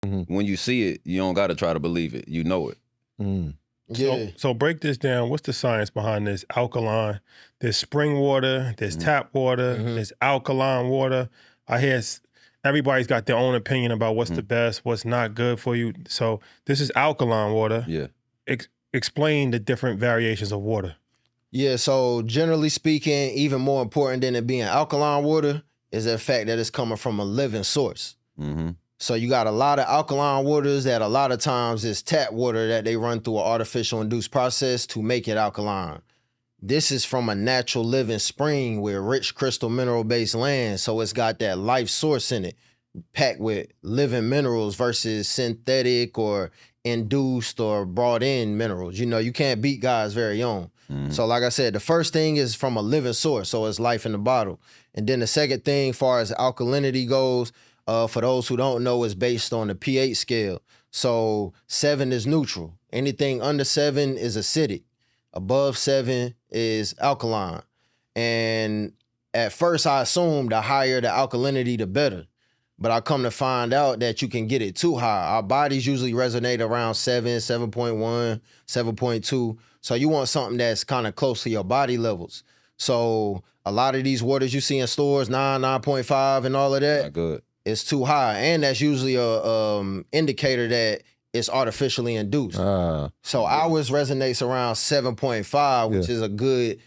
When you see it, you don't got to try to believe it. You know it. Yeah. So break this down. What's the science behind this alkaline? There's spring water, there's tap water, there's alkaline water. I hear everybody's got their own opinion about what's the best, what's not good for you. So this is alkaline water. Yeah. Explain the different variations of water. Yeah, so generally speaking, even more important than it being alkaline water is the fact that it's coming from a living source. So you got a lot of alkaline waters that a lot of times is tap water that they run through an artificial induced process to make it alkaline. This is from a natural living spring with rich crystal mineral-based land, so it's got that life source in it, packed with living minerals versus synthetic or induced or brought in minerals. You know, you can't beat God's very own. So like I said, the first thing is from a living source, so it's life in the bottle. And then the second thing, far as alkalinity goes, for those who don't know, is based on the pH scale. So 7 is neutral. Anything under 7 is acidic. Above 7 is alkaline. And at first I assumed the higher the alkalinity, the better. But I come to find out that you can get it too high. Our bodies usually resonate around 7, 7.1, 7.2. So you want something that's kind of close to your body levels. So a lot of these waters you see in stores, 9, 9.5 and all of that, Not good. it's too high. And that's usually a indicator that it's artificially induced. So ours resonates around 7.5, which is a good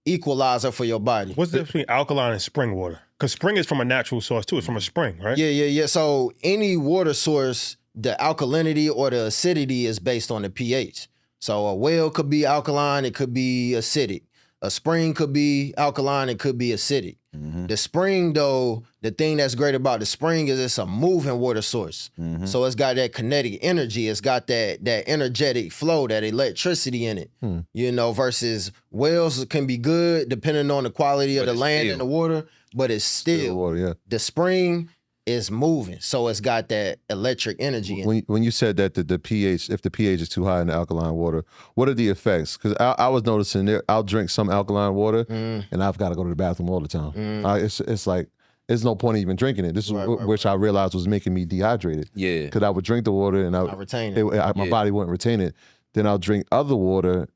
equalizer for your body. What's the difference between alkaline and spring water? Because spring is from a natural source too. It's from a spring, right? Yeah. So any water source, the alkalinity or the acidity is based on the pH. So a well could be alkaline, it could be acidic. A spring could be alkaline, it could be acidic. The spring, though, the thing that's great about the spring is it's a moving water source. So it's got that kinetic energy. It's got that energetic flow, that electricity in it. You know, versus wells can be good depending on the quality of the land and the water, but it's still water, the spring is moving. So it's got that electric energy in it. When you said that the pH, if the pH is too high in the alkaline water, what are the effects? Because I was noticing there, I'll drink some alkaline water and I've got to go to the bathroom all the time. It's like, there's no point in even drinking it. This is which I realized was making me dehydrated. Yeah. Because I would drink the water and I retain it. My body wouldn't retain it. Then I'll drink other water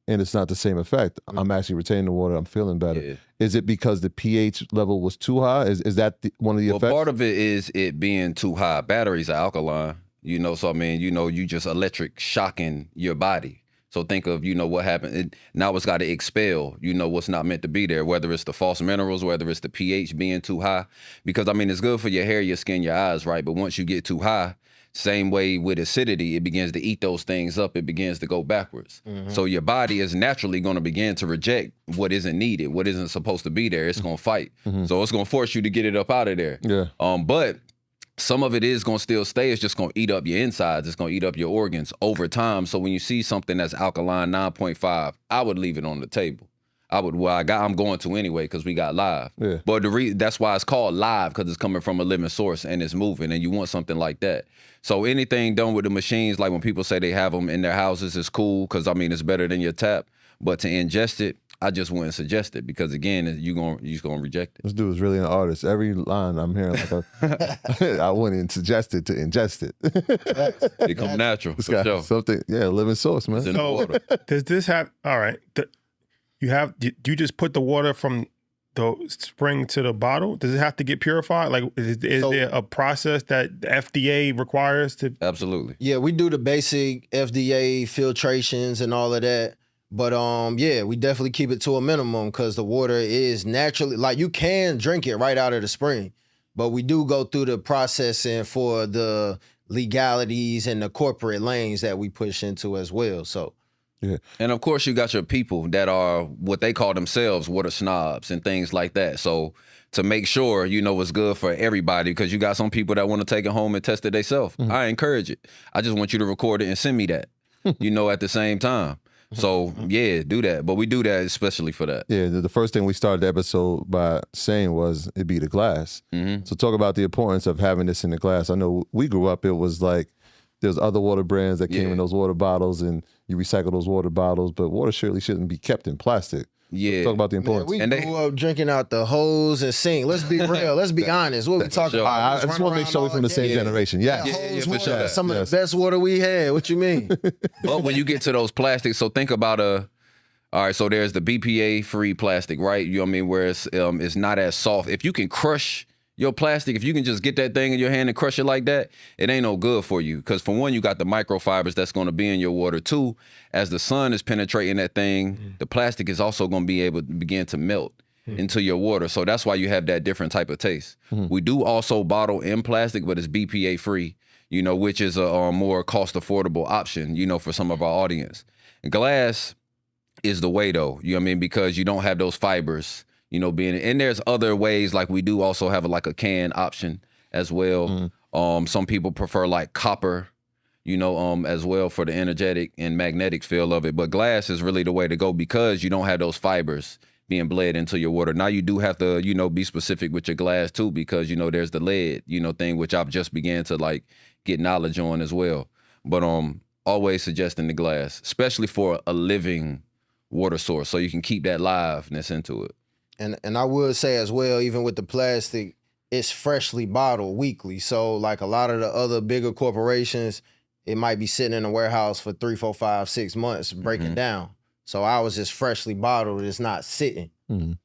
and it's not the same effect. I'm actually retaining the water. I'm feeling better. Yeah. Is it because the pH level was too high? Is that one of the effects? Well, part of it is it being too high. Batteries are alkaline, you know, so I mean, you know, you just electric shocking your body. So think of, you know, what happened. Now it's got to expel, you know, what's not meant to be there, whether it's the false minerals, whether it's the pH being too high. Because, I mean, it's good for your hair, your skin, your eyes, right? But once you get too high, same way with acidity, it begins to eat those things up. It begins to go backwards. So your body is naturally going to begin to reject what isn't needed, what isn't supposed to be there. It's going to fight. So it's going to force you to get it up out of there. But some of it is going to still stay. It's just going to eat up your insides. It's going to eat up your organs over time. So when you see something that's alkaline 9.5, I would leave it on the table. I'm going to anyway because we got live. But that's why it's called live, because it's coming from a living source and it's moving, and you want something like that. So anything done with the machines, like when people say they have them in their houses, is cool because, I mean, it's better than your tap. But to ingest it, I just wouldn't suggest it because, again, you're just going to reject it. This dude is really an artist. Every line I'm hearing, I wouldn't suggest it to ingest it. It come natural, for sure. Something, living source, man. It's in the water. Does this have, all right, do you just put the water from the spring to the bottle? Does it have to get purified? Like, is there a process that the FDA requires to? Absolutely. Yeah, we do the basic FDA filtrations and all of that. But we definitely keep it to a minimum because the water is naturally, like, you can drink it right out of the spring, but we do go through the processing for the legalities and the corporate lanes that we push into as well. So. Yeah. And of course, you got your people that are what they call themselves water snobs and things like that. So to make sure, you know, it's good for everybody, because you got some people that want to take it home and test it themselves. I encourage it. I just want you to record it and send me that, you know, at the same time. So, yeah, do that. But we do that especially for that. Yeah, the first thing we started the episode by saying was it'd be the glass. So talk about the importance of having this in the glass. I know we grew up, it was like there's other water brands that came in those water bottles and you recycle those water bottles, but water surely shouldn't be kept in plastic. Yeah. Talk about the Man, importance. we And they- grew up drinking out the hose and sink. Let's be real. Let's be honest. What we talking sure. about? I just want to make sure we're from the same generation. Yes. Yeah, Hose for water, sure. some of Yes. the best water we had. What you mean? But when you get to those plastics, so think about all right, so there's the BPA-free plastic, right? You know what I mean? Where it's not as soft. If you can crush your plastic, if you can just get that thing in your hand and crush it like that, it ain't no good for you. Because for one, you got the microfibers that's going to be in your water. Two, as the sun is penetrating that thing, the plastic is also going to be able to begin to melt into your water. So that's why you have that different type of taste. We do also bottle in plastic, but it's BPA-free, you know, which is a more cost-affordable option, you know, for some of our audience. Glass is the way though, you know what I mean? Because you don't have those fibers, you know, and there's other ways, like we do also have like a can option as well. Some people prefer like copper, you know, as well for the energetic and magnetic feel of it. But glass is really the way to go because you don't have those fibers being bled into your water. Now you do have to, you know, be specific with your glass too, because, you know, there's the lead, you know, thing, which I've just began to like get knowledge on as well. But always suggesting the glass, especially for a living water source, so you can keep that liveness into it. And I would say as well, even with the plastic, it's freshly bottled weekly. So like a lot of the other bigger corporations, it might be sitting in a warehouse for 3, 4, 5, 6 months breaking down. So ours is freshly bottled. It's not sitting.